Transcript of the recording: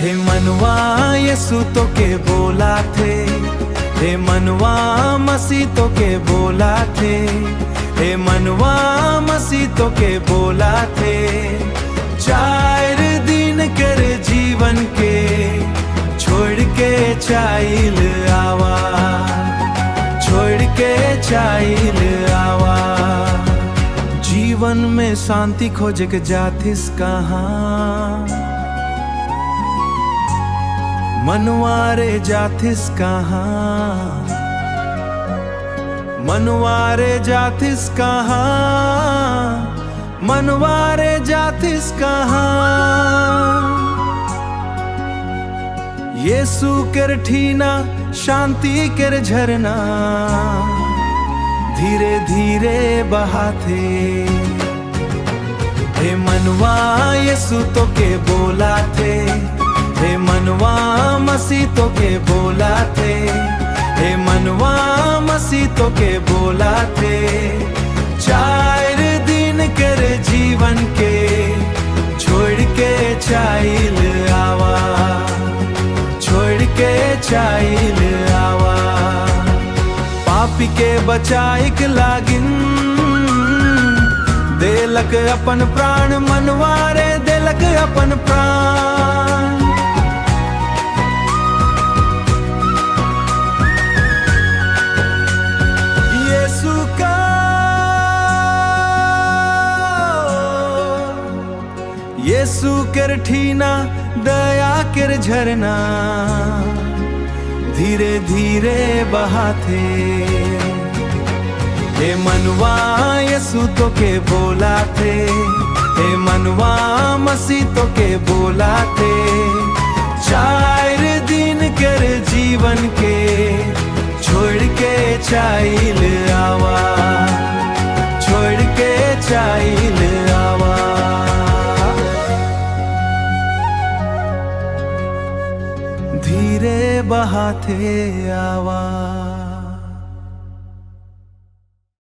हे मनवा यसु तो के बोला थे, हे मनवा मसीह तो के बोला थे, हे मनवा मसीह तो के बोला थे। 4 दिन कर जीवन के छोड़ के चाइल आवा, छोड़ के चाइल आवा। जीवन में शांति खोज के जाथिस कहाँ, मनवारे जाथिस कहाँ, मनवारे जाथिस कहाँ, मनवारे जाथिस कहाँ। यीशु कर ठीना शांति कर झरना, धीरे धीरे बहाते। हे मनवा यीशु तो के बोला थे, हे मनवा मसीह तो के बोला थे, हे मनवा मसीह तो के बोला थे। 4 दिन कर जीवन के छोड़ के चाइल आवा, छोड़ के चाइल आवा। पापी के बचाइक लागिन देलक अपन प्राण, मनवारे देलक अपन प्राण। यीशु कर ठीना दया कर झरना, धीरे धीरे बहाते। हे मनवा यीशु तो के बोला थे, हे मनवा मसीह तो के बोला थे। 4 दिन कर जीवन के छोड़ के चाइल आवा, छोड़ के चाइल आवा। धीरे बहाते आवा।